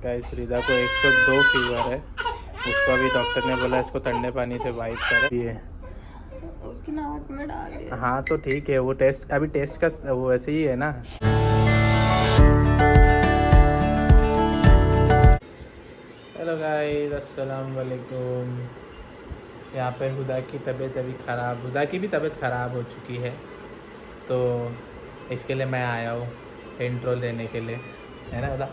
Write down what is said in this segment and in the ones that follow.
Guys रिदा को 102 fever है। उसको अभी डॉक्टर ने बोला इसको ठंडे पानी से वाइप करें। ये उसकी नाक में डाल दिया। हाँ तो ठीक है, वो टेस्ट अभी टेस्ट का वो वैसे ही है ना। हेलो गाइस, अस्सलाम वालेकुम। यहाँ पे हुदा की तबीयत अभी ख़राब, हुदा की भी तबीयत ख़राब हो चुकी है, तो इसके लिए मैं आया हूँ इंट्रो देने के लिए, है ना हुदा।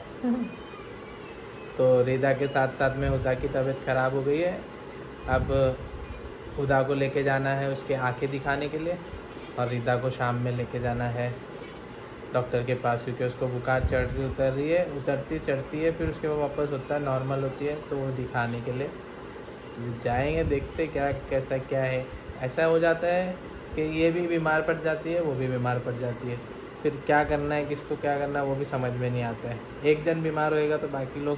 तो रिदा के साथ साथ में हुदा की तबीयत ख़राब हो गई है। अब हुदा को लेके जाना है उसके आंखें दिखाने के लिए, और रिदा को शाम में लेके जाना है डॉक्टर के पास, क्योंकि उसको बुखार चढ़ रही उतर रही है, उतरती चढ़ती है, फिर उसके बाद वापस होता है, नॉर्मल होती है, तो वो दिखाने के लिए तो जाएंगे। देखते क्या कैसा क्या है। ऐसा हो जाता है कि ये भी बीमार पड़ जाती है, वो भी बीमार पड़ जाती है, फिर क्या करना है, किसको क्या करना है वो भी समझ में नहीं आता है। एक जन बीमार होएगा तो बाकी लोग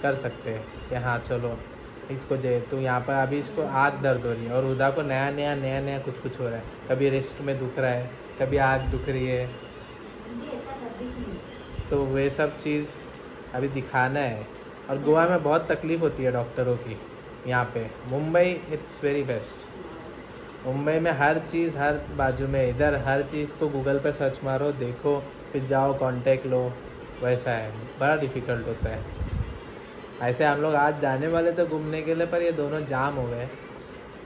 कर सकते हैं कि हाँ चलो इसको दे। तो यहाँ पर अभी इसको आँख दर्द हो रही है, और उदा को नया नया कुछ हो रहा है। कभी रिस्ट में दुख रहा है, कभी आँख दुख रही है, तो वे सब चीज़ अभी दिखाना है। और गोवा में बहुत तकलीफ़ होती है डॉक्टरों की। यहाँ पे Mumbai it's very best. Mumbai में हर चीज़ हर बाजू में, इधर हर चीज़ को गूगल पे सर्च मारो, देखो, फिर जाओ कांटेक्ट लो, वैसा है। बड़ा डिफ़िकल्ट होता है। ऐसे हम लोग आज जाने वाले थे घूमने के लिए, पर ये दोनों जाम हो गए,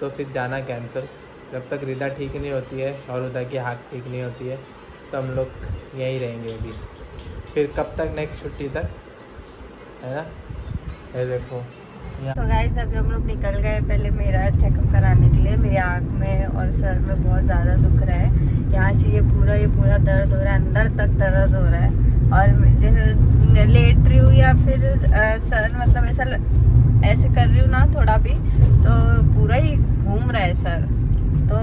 तो फिर जाना कैंसिल। जब तक रिदा ठीक नहीं होती है और उदा की आँख ठीक नहीं होती है, तो हम लोग यहीं रहेंगे अभी। फिर कब तक, नेक्स्ट छुट्टी तक, है ना। ये देखो तो गाइस अभी हम लोग निकल गए पहले मेरा चेकअप कराने के लिए। मेरी आँख में और सर में बहुत ज़्यादा दुख रहा है। यहाँ से ये पूरा दर्द हो रहा है, अंदर तक दर्द हो रहा है। और जैसे लेट रही हूँ या फिर सर मतलब ऐसे कर रही हूँ ना थोड़ा भी, तो पूरा ही घूम रहा है सर। तो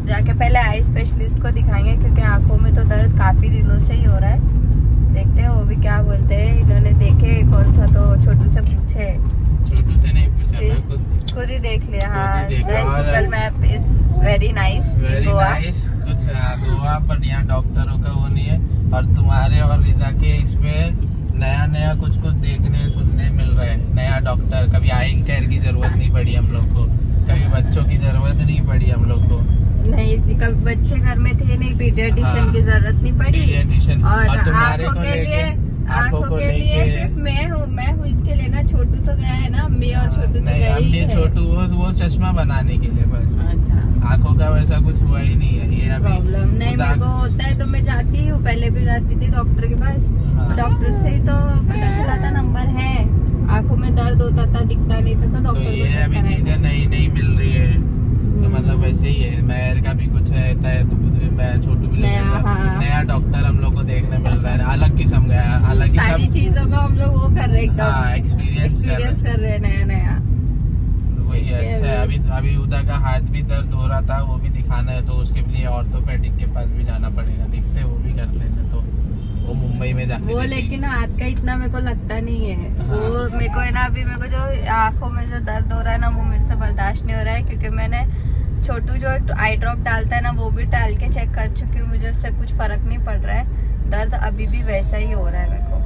जाके पहले आई स्पेशलिस्ट को दिखाएंगे, क्योंकि आँखों में तो दर्द काफ़ी दिनों से ही हो रहा है। देखते हैं वो भी क्या बोलते हैं। इन्होंने देखे कौन सा, तो छोटू से पूछे, छोटू से नहीं पूछा था, खुद ही देख लिया। हाँ, और Google map is very nice. कुछ गोवा पर यहाँ डॉक्टरों का वो नहीं है, और तुम्हारे और रिदा के इसमें नया कुछ देखने सुनने मिल रहा है। नया डॉक्टर, कभी आई केयर की जरूरत नहीं पड़ी हम लोग को, कभी बच्चों की जरूरत नहीं पड़ी हम लोग को। नहीं, कभी बच्चे घर में थे नहीं, पीडियाट्रिशियन की जरूरत नहीं पड़ी। और आँखों के लिए सिर्फ मैं हूँ इसके लिए ना। छोटू तो गया है ना, अम्मी और छोटू तो गए ही है। छोटू वो चश्मा बनाने के लिए बस। अच्छा, आँखों का वैसा कुछ हुआ ही नहीं है। ये अभी प्रॉब्लम नहीं मेरे को होता है तो मैं जाती हूँ, पहले भी जाती थी डॉक्टर के पास। डॉक्टर से ही तो पता चला था नंबर है। आँखों में दर्द होता था, दिखता नहीं था, तो डॉक्टर को ये अभी चीजें नहीं मिल रही है, तो मतलब वैसे ही है। मेयर का भी कुछ रहता है, तो मैं छोटू भी नया डॉक्टर हम लोग को देखने मिल रहा है, अलग किस्म का, अलग सारी चीजों का हम लोग वो कर रहे हैं, एक्सपीरियंस कर रहे हैं नया। वही अच्छा है। अभी उदा का हाथ भी दर्द हो रहा था, वो भी दिखाना है, तो उसके लिए ऑर्थोपेडिक के पास भी जाना पड़ेगा। देखते वो भी कर लेते, तो वो मुंबई में जाके वो, लेकिन हाथ का इतना मेरे को लगता नहीं है। वो मेरे को है ना, अभी मेरे को जो आँखों में जो दर्द हो रहा है ना, वो मेरे से बर्दाश्त नहीं हो रहा है, क्योंकि मैंने छोटू जो आई ड्रॉप डालता है ना, वो भी डाल के चेक कर चुकी हूँ, मुझे उससे कुछ फर्क नहीं पड़ रहा है। दर्द अभी भी वैसा ही हो रहा है मेरे को।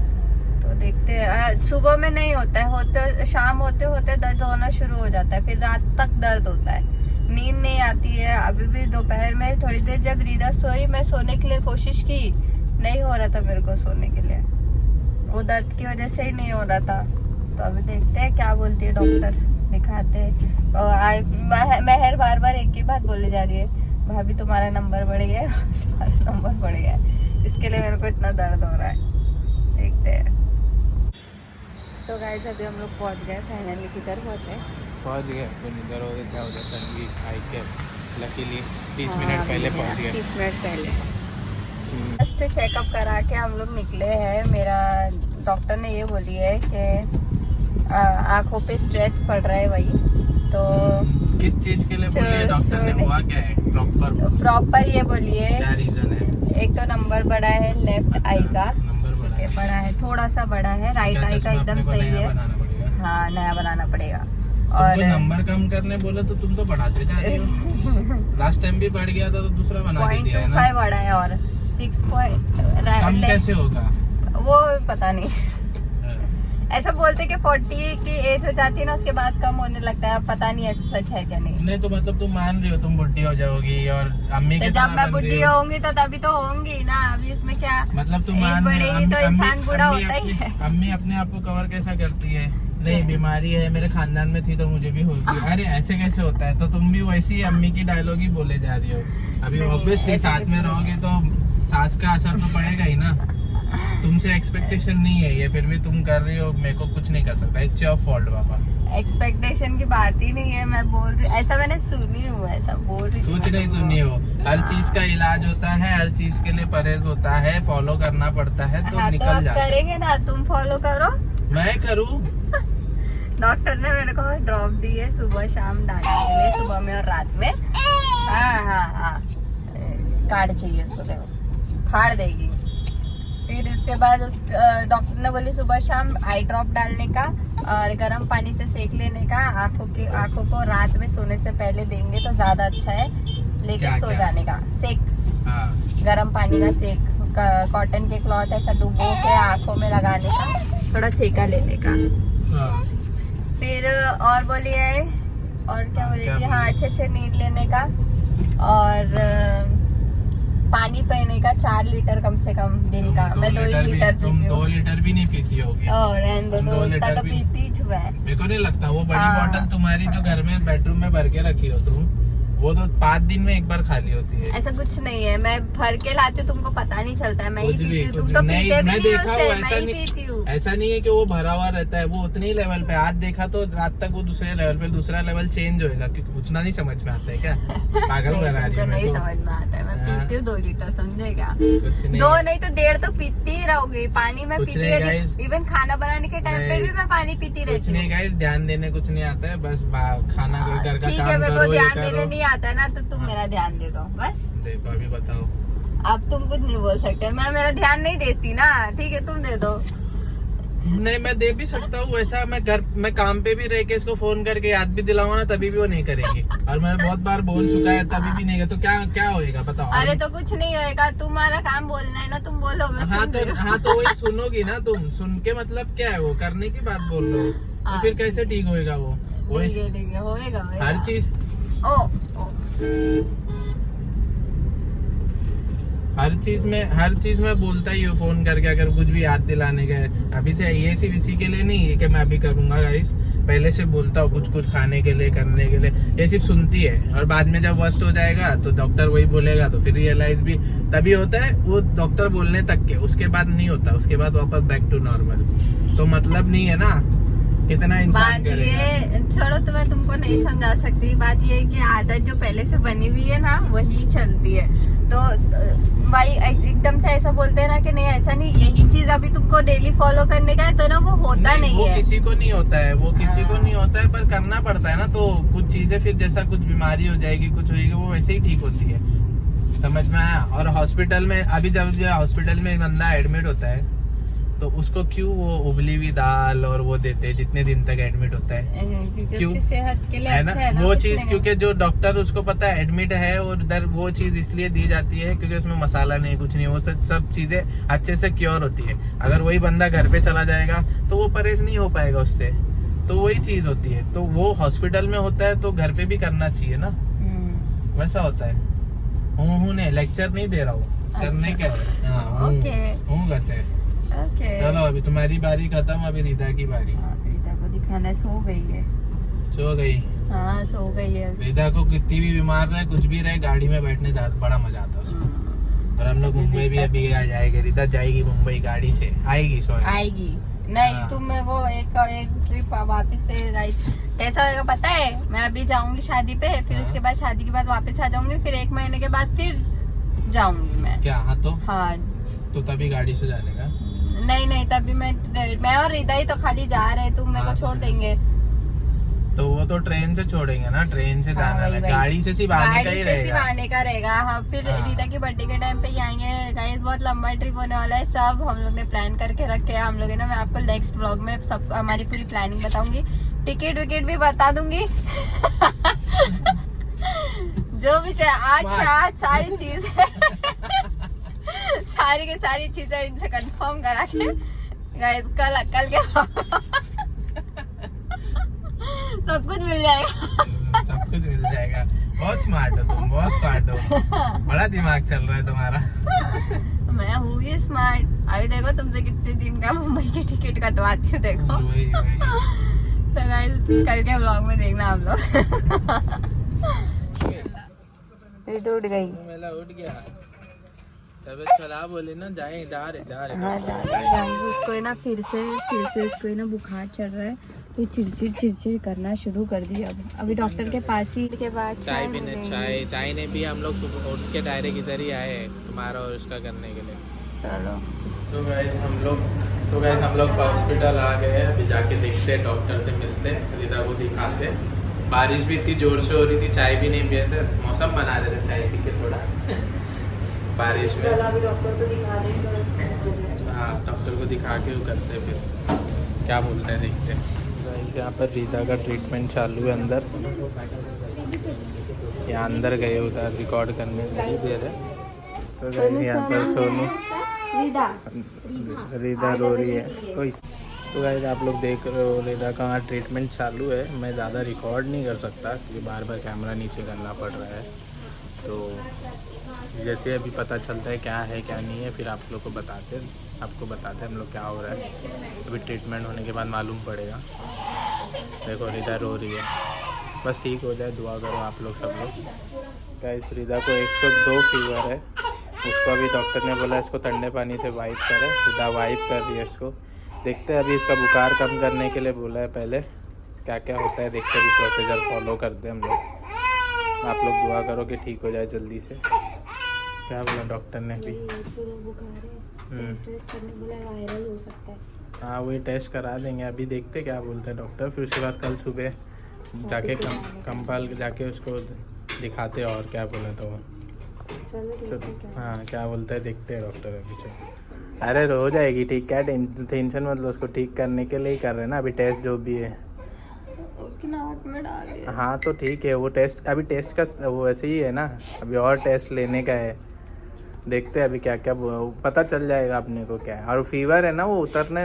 तो देखते हैं, सुबह में नहीं होता है, शाम होते दर्द होना शुरू हो जाता है, फिर रात तक दर्द होता है, नींद नहीं आती है। अभी भी दोपहर में थोड़ी देर जब रिदा सोई, मैं सोने के लिए कोशिश की, नहीं हो रहा था मेरे को सोने के लिए, वो दर्द की वजह से ही नहीं हो रहा था। तो अभी देखते हैं क्या बोलती है डॉक्टर, दिखाते हैं। और महर बार एक ही बात बोले जा रही है, भाभी तुम्हारा नंबर बढ़ गया, तुम्हारा नंबर बढ़ गया, इसके लिए मेरे को इतना दर्द हो रहा है। देखते हैं। तो गाइस अभी हम लोग पहुंच गए, फाइनली किधर पहुंच गए, इधर हो गया, क्या हो जाता है खाई के। लकीली 30 मिनट पहले पहुंच गए, 30 मिनट पहले। फर्स्ट चेकअप करा के हम लोग निकले हैं। मेरा डॉक्टर ने ये बोली है कि आँखों पे स्ट्रेस पड़ रहा है, वही तो। किस चीज के लिए बोली है डॉक्टर ने? हुआ क्या है प्रॉपर ये बोलिए, क्या रीजन है? एक तो नंबर बड़ा है लेफ्ट आई का, बड़ा है, थोड़ा सा बड़ा है। राइट आई का एकदम सही है। हाँ, नया बनाना पड़ेगा। और नंबर कम करने बोले तो तुम तो बढ़ाते जा रही हो। लास्ट टाइम भी बढ़ गया था, तो दूसरा बना दिया है ना। 0.25 बढ़ा है, और 6 कम कैसे होगा वो पता नहीं। ऐसा बोलते कि 40 की एज हो जाती है ना उसके बाद कम होने लगता है। अब पता नहीं ऐसा सच है क्या नहीं। नहीं तो मतलब तुम मान रही हो तुम बुढ़ी हो जाओगी और अम्मी तो के जब मैं बुढ़ी होंगी तो तभी तो होंगी ना, अभी इसमें क्या। मतलब तुम एक मान बड़े ही तो इंसान बूढ़ा होता ही है। अम्मी अपने आप को कवर कैसा करती है, नहीं बीमारी है मेरे खानदान में थी तो मुझे भी होगी। अरे ऐसे कैसे होता है? तो तुम भी वैसी अम्मी की डायलॉग ही बोले जा रही हो। अभी ऑब्वियसली साथ में रहोगे तो सास का असर तो पड़ेगा ही ना। तुमसे एक्सपेक्टेशन नहीं है ये, फिर भी तुम कर रही हो, मेरे को कुछ नहीं कर सकता। It's your fault Baba. Expectation की बात ही नहीं है, मैं बोल रही ऐसा मैंने सुनी हूँ, ऐसा बोल रही कुछ नहीं सुनी हो। हर चीज का इलाज होता है, हर चीज के लिए परहेज होता है, फॉलो करना पड़ता है तो हाँ, तो निकल आप जाता है। करेंगे ना, तुम फॉलो करो। मैं करूँ? डॉक्टर ने मेरे को ड्रॉप दी है सुबह शाम डालने के लिए, सुबह में और रात में। हाँ कार्ड चाहिए उसको, देखो फाड़ देगी। फिर उसके बाद उस डॉक्टर ने बोली सुबह शाम आई ड्रॉप डालने का और गर्म पानी से सेक लेने का। आंखों को रात में सोने से पहले देंगे तो ज्यादा अच्छा है, लेके सो जाने का। सेक, गर्म पानी का सेक, कॉटन के क्लॉथ ऐसा डुबो के आंखों में लगाने का, थोड़ा सेका लेने का। फिर और बोलिए, और क्या बोली थी? हाँ, अच्छे से नींद लेने का और पानी पीने का 4 लीटर कम से कम दिन का। मैं 2 ही लीटर पीती हूँ। 2 लीटर भी नहीं पीती होगी। और 2 लीटर तो भी पीती ही है। मेरे को नहीं लगता वो बड़ी बॉटल तुम्हारी जो घर में बेडरूम में भर के रखी हो तुम, वो तो 5 दिन में एक बार खाली होती है। ऐसा कुछ नहीं है, मैं भर के लाती हूँ, तुमको पता नहीं चलता है। मैं ही पीती हूँ, तुम तो नहीं, पीते भी मैं नहीं देखा उससे, हूँ, मैं ही पीती हूँ। ऐसा नहीं है कि वो भरा हुआ रहता है, वो उतने ही लेवल पे। आज देखा तो रात तक वो दूसरे लेवल पे, दूसरा लेवल चेंज होएगा, क्योंकि उतना नहीं समझ में आता है क्या? पागल बना रही है। नहीं समझ में आता है, मैं पीती हूँ 2 लीटर, समझेगा? कुछ नहीं, 2 नहीं तो 1.5 तो पीती ही रहोगी। पानी में पीती रहती, इवन खाना बनाने के टाइम पे भी मैं पानी पीती रहती हूँ। कुछ नहीं गाइस, ध्यान देने कुछ नहीं आता है, बस खाना घर का ठीक है, मेरे को ध्यान देने नहीं आता है ना, तो तुम मेरा ध्यान दे दो बस। देखो अभी बताओ, अब तुम कुछ नहीं बोल सकते, मैं मेरा ध्यान नहीं देती ना, ठीक है तुम दे दो। नहीं मैं दे भी सकता हूँ वैसा। मैं काम पे भी रह के इसको फोन करके याद भी दिलाऊंगा ना, तभी भी वो नहीं करेंगे। और मैं बहुत बार बोल चुका है, तभी भी नहीं। तो क्या होएगा बताओ? अरे तो कुछ नहीं होएगा, तुम्हारा काम बोलना है ना, तुम बोलो। हाँ तो वही सुनोगी ना तुम। सुन के मतलब क्या है, वो करने की बात बोल रहे हो, तो फिर कैसे ठीक होएगा वो? होएगा हर चीज हर चीज में बोलता ही हूँ फोन करके, अगर कुछ भी याद दिलाने का है। अभी से ये सिर्फ इसी के लिए नहीं है कि मैं अभी करूंगा गाइस, पहले से बोलता हूँ कुछ खाने के लिए, करने के लिए। ये सिर्फ सुनती है, और बाद में जब वर्स्ट हो जाएगा तो डॉक्टर वही बोलेगा, तो फिर रियलाइज भी तभी होता है वो डॉक्टर बोलने तक के, उसके बाद नहीं होता। उसके बाद वापस बैक टू नॉर्मल। तो मतलब नहीं है ना, कितना इंसान ये छोड़ो, तो मैं तुमको नहीं समझा सकती। बात ये है कि आदत जो पहले से बनी हुई है ना, वही चलती है। तो भाई एकदम से ऐसा बोलते हैं ना कि नहीं ऐसा नहीं, यही चीज अभी तुमको डेली फॉलो करने का है, तो ना वो होता नहीं वो है। किसी को नहीं होता है, वो किसी को नहीं होता है, पर करना पड़ता है ना। तो कुछ चीजें फिर जैसा कुछ बीमारी हो जाएगी, कुछ होगी, वो वैसे ही ठीक होती है। समझ में आया? और हॉस्पिटल में अभी जब हॉस्पिटल में बंदा एडमिट होता है, तो उसको क्यों वो उबली हुई दाल और वो देते हैं जितने दिन तक एडमिट होता है? क्योंकि उसकी सेहत के लिए है ना, अच्छा है ना वो चीज। क्योंकि जो डॉक्टर उसको पता है एडमिट है, और उधर वो चीज इसलिए दी जाती है क्योंकि उसमें मसाला नहीं, कुछ नहीं, वो सब चीजें अच्छे से क्योर होती है। अगर वही बंदा घर पे चला जाएगा तो वो परहेज नहीं हो पाएगा उससे। तो वही चीज होती है। तो वो हॉस्पिटल में होता है तो घर पे भी करना चाहिए ना, वैसा होता है। हूँ नहीं, लेक्चर नहीं दे रहा हूँ, करने क्या हूँ कहते हैं। चलो अभी तुम्हारी बारी खत्म, अभी रीता की बारी। रीता को दिखाना, सो गई है। सो गई? हाँ सो गई है। रीता को कितनी भी बीमार रहे, कुछ भी रहे, गाड़ी में बैठने बड़ा मजा आता है उसको। और हम लोग मुंबई भी अभी आ जाएंगे। रीता जाएगी मुंबई गाड़ी से, आएगी आएगी नहीं। तुम मेरे को एक ट्रिप वापस से कैसा होगा पता है? मैं अभी जाऊंगी शादी पे, फिर उसके बाद शादी के बाद वापस आ जाऊंगी, फिर 1 महीने के बाद फिर जाऊंगी मैं। क्या? हाँ तो तभी गाड़ी से जाने का? नहीं तभी मैं और रीता ही तो खाली जा रहे, तुम मेरे को छोड़ देंगे। तो वो तो ट्रेन से छोड़ेंगे ना, ट्रेन से जाना है, गाड़ी से सिर्फ आने का रहेगा। हाँ फिर रीता की बर्थडे के टाइम पे ही आएंगे गाइस। बहुत लंबा ट्रिप होने वाला है, सब हम लोग ने प्लान करके रखे हैं। हम लोग ना, मैं आपको नेक्स्ट व्लॉग में सब हमारी पूरी प्लानिंग बताऊंगी, टिकट विकेट भी बता दूंगी। जो भी चाहे आज सारी चीज सारी की सारी चीजें इनसे कंफर्म करा के गाइस कल क्या सब कुछ मिल जाएगा। सब कुछ मिल जाएगा। बहुत स्मार्ट हो तुम, बहुत स्मार्ट हो, बड़ा दिमाग चल रहा है तुम्हारा। मैं हूँ ये स्मार्ट। अभी देखो तुमसे कितने दिन का मुंबई की टिकट कटवाती हूँ देखो। वही। तो गाइस कल के व्लॉग में देखना आप लोग। उठ गई, मेला उठ गया, तबीयत खराब बोली ना, जाए जा रहे। हाँ गाइस उसको है ना फिर से इसको है ना बुखार चढ़ रहा है, तो चिड़चिड़ करना शुरू कर दिया। अभी डॉक्टर के पास ही के बाद चाय पीने, चाय ने भी हम लोग सुबह उठ के डायरेक्ट इधर ही आए हैं तुम्हारा और उसका करने के लिए। चलो तो गाइस हम लोग हॉस्पिटल आ गए हैं। अभी जाके देखते हैं, डॉक्टर से मिलते हैं, रिदा को दिखाते हैं। बारिश भी इतनी जोर से हो रही थी, चाय भी नहीं पिए थे, मौसम बना रहे थे चाय पी के थोड़ा बारिश में। चलो अभी डॉक्टर को दिखा दें तो हाँ डॉक्टर को दिखा के वो करते हैं, फिर क्या बोलते हैं देखते हैं। यहाँ पर रीता का ट्रीटमेंट चालू है अंदर। यहाँ अंदर गए उधर रिकॉर्ड करने नहीं दे रहे। तो गाइस यहाँ पर सोनू रीता रो रही है कोई। तो गाइस आप लोग देख रहे हो रीता का वहाँ ट्रीटमेंट चालू है। मैं ज़्यादा रिकॉर्ड नहीं कर सकता क्योंकि बार बार कैमरा नीचे करना पड़ रहा है। तो जैसे अभी पता चलता है क्या है क्या नहीं है, फिर आप लोग को बताते हैं हम लोग क्या हो रहा है। अभी ट्रीटमेंट होने के बाद मालूम पड़ेगा। देखो रीता रो रही है, बस ठीक हो जाए, दुआ करो आप लोग सब लोग। गाइस रीता को 102 फीवर है। उसको अभी डॉक्टर ने बोला इसको ठंडे पानी से वाइप करें, रीता वाइप कर रही है इसको। देखते हैं अभी इसका बुखार कम करने के लिए बोला है, पहले क्या क्या होता है देखते हैं, प्रोसीजर फॉलो करते हैं हम लोग। आप लोग दुआ करो कि ठीक हो जाए जल्दी से। क्या बोला डॉक्टर ने भी? टेस्ट करने बोला वायरल हो सकता है। हाँ वही टेस्ट करा देंगे, अभी देखते क्या बोलते हैं डॉक्टर। फिर उसके बाद कल सुबह जाके कंपाल जाके उसको दिखाते और क्या बोला तो वो। हाँ क्या बोलता है देखते हैं डॉक्टर अभी से। अरे हो जाएगी ठीक, क्या टेंशन मतलब, उसको ठीक करने के लिए ही कर रहे हैं ना अभी टेस्ट जो भी है उसकी नाक में डाल दिया। हाँ तो ठीक है, वो टेस्ट अभी टेस्ट का वो ऐसे ही है ना, अभी और टेस्ट लेने का है। देखते हैं अभी क्या क्या पता चल जाएगा अपने को क्या है। और फीवर है ना वो उतर रहा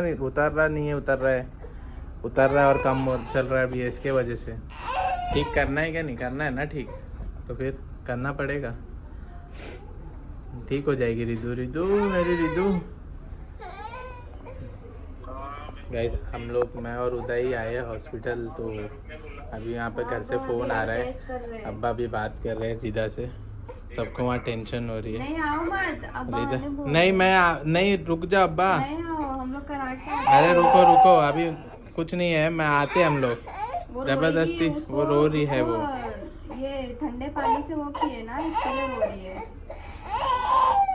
है और कम चल रहा है अभी, इसके वजह से। ठीक करना है क्या नहीं करना है ना ठीक, तो फिर करना पड़ेगा। ठीक हो जाएगी रिदू मेरी रिदू। गाइस हम लोग मैं और उदय ही आए हैं हॉस्पिटल। तो अभी यहाँ पे घर से फ़ोन आ रहा है, अब्बा भी बात कर रहे हैं रीदा से। सबको वहाँ टेंशन हो रही है। नहीं आओ मत, अब्बा रीदा नहीं, नहीं रुक जा अब्बा। नहीं आओ, हम लोग करा के। अरे रुको अभी कुछ नहीं है, मैं आते हम लोग जबरदस्ती। वो रो रही है, वो ये ठंडे पानी से वो किए ना, इसलिए रो रही है।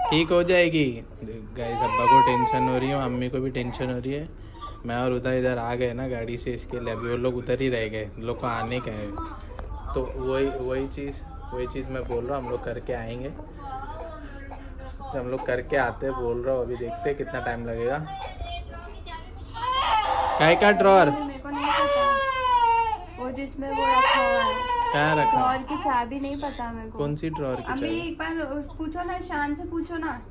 ठीक हो जाएगी। गाइस अब्बा को टेंशन हो रही है, मम्मी को भी टेंशन हो रही है। मैं और उधर इधर आ गए ना गाड़ी से, इसके लिए अभी वो लोग उधर ही रह गए, लोग को आने का है। तो वही चीज़ मैं बोल रहा हूँ, हम लोग करके आएंगे। तो हम लोग करके आते बोल रहा हूँ, अभी देखते हैं कितना टाइम लगेगा। काय का ड्रॉर मेरे को नहीं पता, वो जिसमें वो रखा हुआ है क्या रखा? ड्रॉर की चाबी नहीं पता मेरे को। कौन सी ड्रॉर की अभी चाबी? एक बार पूछो ना, शान से पूछो ना।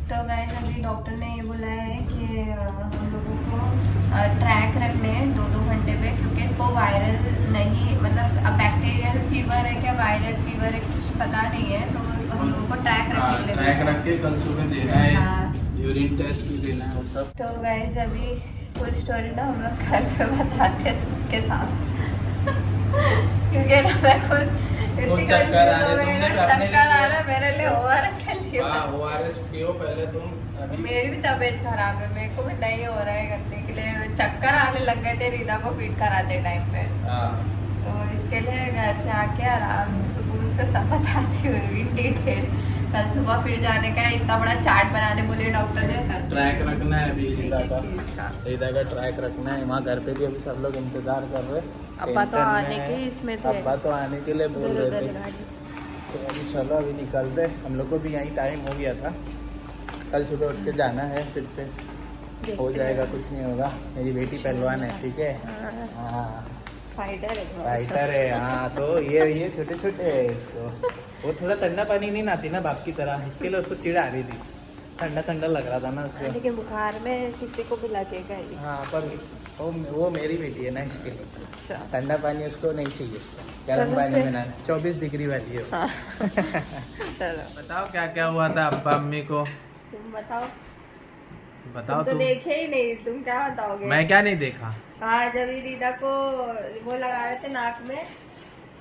तो गाइस अभी डॉक्टर ने ये बोला है कि हम लोगों को ट्रैक रखने हैं 2-2 घंटे पे, क्योंकि इसको वायरल नहीं, मतलब अब बैक्टीरियल फीवर है क्या वायरल फीवर है कुछ पता नहीं है। तो हम लोगों को ट्रैक रख के कल सुबह देना है, यूरिन टेस्ट भी देना है वो सब। तो गाइस अभी फुल स्टोरी ना हम लोग घर पे बताते हैं सबके साथ। क्योंकि ना मैं खुद चक्कर आ रहा है मेरे लिए ORS लियो। ORS पियो पहले तुम। अभी मेरी भी तबीयत खराब है, मेरे को भी नहीं हो रहा है करने के लिए, चक्कर आने लग गए थे रीता को फीड कराते टाइम पे। तो इसके लिए घर जाके आराम से सुकून से सब बताती हुई डिटेल। कल सुबह फिर जाने का है, इतना बड़ा चार्ट बनाने बोले डॉक्टर ने। ट्रैक रखना है अभी रीता का ट्रैक रखना है। वहाँ घर पे भी अभी सब लोग इंतजार कर रहे हैं। अब्बा तो आने के इसमें थे, अब्बा तो आने के लिए बोल रहे थे। तो अभी चलो अभी निकलते, हम लोग को भी यहीं टाइम हो गया था। कल सुबह उठ के जाना है फिर से, हो जाएगा, कुछ नहीं होगा। मेरी बेटी पहलवान है, ठीक है। हाँ फाइटर है बहुत। फाइटर है हाँ। तो ये छोटे छोटे है इसको। वो थोड़ा ठंडा पानी नहीं नहाती ना बाप की तरह, इसके लिए उसको चिढ़ आ रही थी, ठंडा ठंडा लग रहा था ना उसको। लेकिन बुखार में किसी को भी लगेगा ही। हाँ पर वो मेरी बेटी है ना, इसके लिए अच्छा ठंडा पानी उसको नहीं चाहिए, गर्म पानी में ना। 24 डिग्री वाली है। हाँ। चलो बताओ क्या क्या हुआ था अब्बा अम्मी को, तुम बताओ। बताओ तुम तो तुम। देखे ही नहीं, तुम क्या बताओगे? मैं क्या नहीं देखा? हाँ जब रीदा को वो लगा रहे थे नाक में,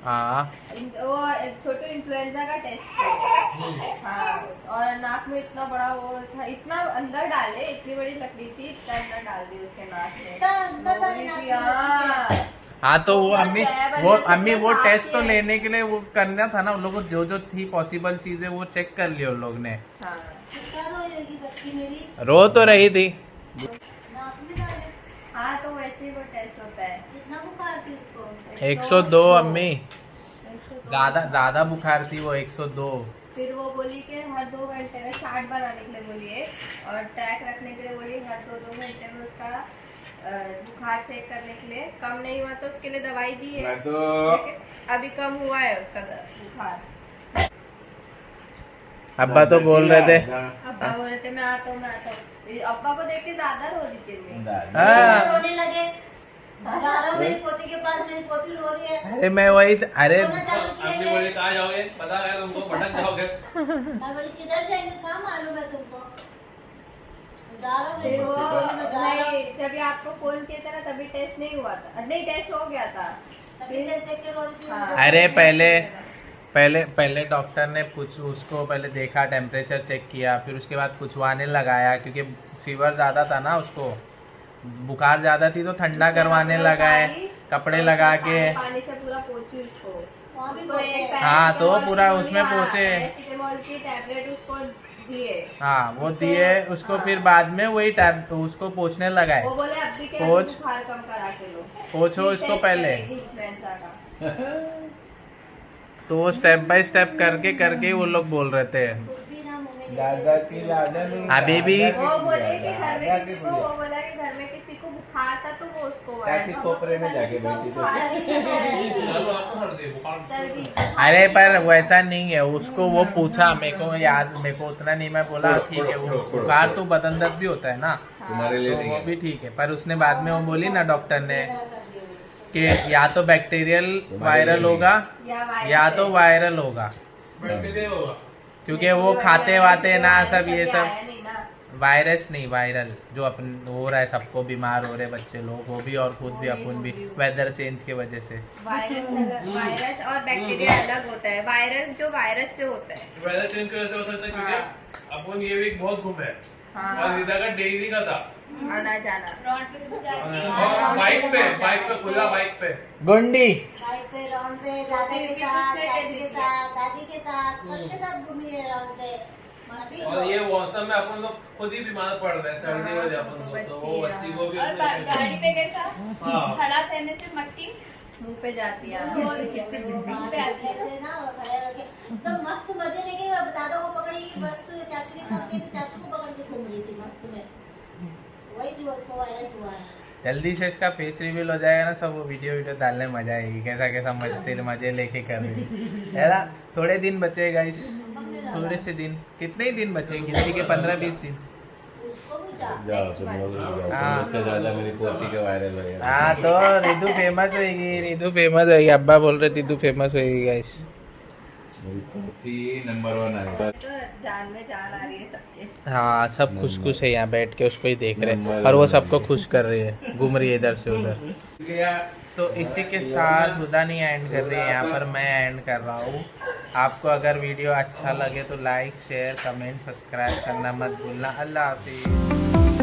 हाँ वो छोटू इन्फ्लुएंजा का टेस्ट किया। हाँ और नाक में इतना बड़ा वो था, इतना अंदर डाले, इतनी बड़ी लकड़ी थी, इतना अंदर डाल दी उसके नाक में। हाँ हाँ तो वो अम्मी वो टेस्ट तो लेने के लिए वो करना था ना, उन लोगों को जो थी पॉसिबल चीजें वो चेक कर लिया उन लोग ने। हाँ रो तो रही थी। हाँ तो वैसे ही वो टेस्ट होता है। कितना बुखार थी उसको? 102 अम्मी, ज्यादा बुखार थी वो, 102। फिर वो बोली कि हर 2 घंटे में चार्ट बनाने के लिए बोली है, और ट्रैक रखने के लिए बोली, हर 2 घंटे में उसका बुखार चेक करने के लिए। कम नहीं हुआ तो उसके लिए दवाई दी है, लेकिन अभी कम हुआ है उसका बुखार। अब्बा तो बोल रहे थे, अब्बा बोल रहे थे मैं आता हूँ। अब्बा को देख के दादा रो रही थी मैं। हाँ। रोने लगे। जा रहा हूँ मेरी पोती के पास, मेरी पोती रो रही है। अरे मैं वही अरे रोना चालू किए अम्मी थे। बोली कहाँ जाओगे, पता है तुमको, भटक जाओगे। मैं बोली किधर जाएंगे, कहाँ मालूम है तुमको? जा रहा हूँ मेरी फिर वो पोती को, मैं जा रहा हूँ। नहीं, जब ये आपको फोन किया था ना तभी टेस्ट नहीं हुआ था, नहीं टेस्ट हो गया था। तभी देख के रो रही थी। हाँ। अरे पहले डॉक्टर ने उसको पहले देखा, टेम्परेचर चेक किया, फिर उसके बाद कुछवाने लगाया, क्योंकि फीवर ज़्यादा था ना उसको, बुखार ज़्यादा थी तो ठंडा करवाने लगाए, कपड़े लगा के। पानी से पूरा पोंछी उसको। वहाँ भी उसको पोंछे। एक हाँ, तो पैरासिटामोल पूरा की उसमें गोली, पोंछे। पैरासिटामोल की टैबलेट उसको दिए। हाँ वो उससे- दिए उसको, हाँ। फिर बाद में वही उसको पोंछने लगाए। वो बोले अभी के पोंछ। बुखार कम करा के लो, पोंछो फिर इसको टेस्ट पहले। करेगी इन्फ्लुएंजा का। तो वो स्टेप बाय स्टेप करके वो लोग बोल रहे थे। कुछ भी ना मुँह में ले। अभी भी वो बोले कि घर में किसी को, वो बोला कि घर में किसी को बुखार था तो वो उसको हुआ है। कोपरे में जाके बैठी तो चलो आपको हट दे बुखार। सर्दी। अरे पर वैसा नहीं है, उसको वो पूछा, मेरे को उतना नहीं, मैं बोला ठीक है, वो बुखार तो बदन दर्द भी होता है ना, तुम्हारे लिए तो नहीं वो है। भी ठीक है। पर उसने बाद में वो बोली ना डॉक्टर ने कि या तो बैक्टीरियल वायरल होगा या तो वायरल होगा, बैठे होगा। क्योंकि वो खाते वाते ना सब ये सब आया नहीं ना। वायरस नहीं, वायरल जो अपन हो रहा है, सबको बीमार हो रहे बच्चे लोग, वो भी और खुद भी अपन भी वेदर चेंज के वजह से। वायरस और बैक्टीरिया अलग होता है। वायरस जो वायरस से होता है। वेदर चेंज की वजह से हो सकता है, क्योंकि अपन ये वीक बहुत घूमे हाँ। और रीता का डेली का था, आना जाना। और बाइक पे खुला बाइक पे। गुंडी बाइक पे, राउंड पे, दादा के साथ, चाची के साथ, दादी के साथ, सबके साथ घूमी है राउंड पे। मस्ती और ये मौसम में अपन लोग खुद ही बीमार पड़ रहे हैं, सर्दी हो जाए अपन को, तो वो बच्ची को भी और गाड़ी पे कैसा हाँ। खड़ा रहने से मट्टी मुंह पे जाती है। वो बैठने से ना वो खड़े रखे एकदम मस्त मजे लेके दादा को पकड़ेगी, मस्त चाचू के साथ गई तो चाचू को पकड़ के घूम रही थी मस्त में। वही जो उसको वायरस हुआ है। जल्दी से इसका फेस रिवील हो जाएगा ना, सब वो वीडियो डालने में मजा आएगी, कैसा मजे लेके कर रही है ना। थोड़े दिन बचे गाइस, थोड़े से दिन, कितने ही दिन बचे, गिनती के 15-20 दिन। उसको भी जा जाओ तुम लोग जाओ, हाँ। उससे ज्यादा मेरी पोती के वायरल वगैरह। हाँ तो रिदू फेमस होगी, अब्बा बोल रहे रिदू फेमस होगी गाइस। मेरी पोती नंबर 1 है। तो जान में जान आ रही है सबके। हाँ सब खुश है यहाँ बैठ के, उसको ही देख रहे हैं, और वो सबको खुश कर रही है, घूम रही है इधर से उधर। तो इसी के साथ हुदा नहीं एंड कर रही है, यहाँ पर मैं एंड कर रहा हूँ। आपको अगर वीडियो अच्छा लगे तो लाइक शेयर कमेंट सब्सक्राइब करना मत भूलना। अल्लाह हाफिज़।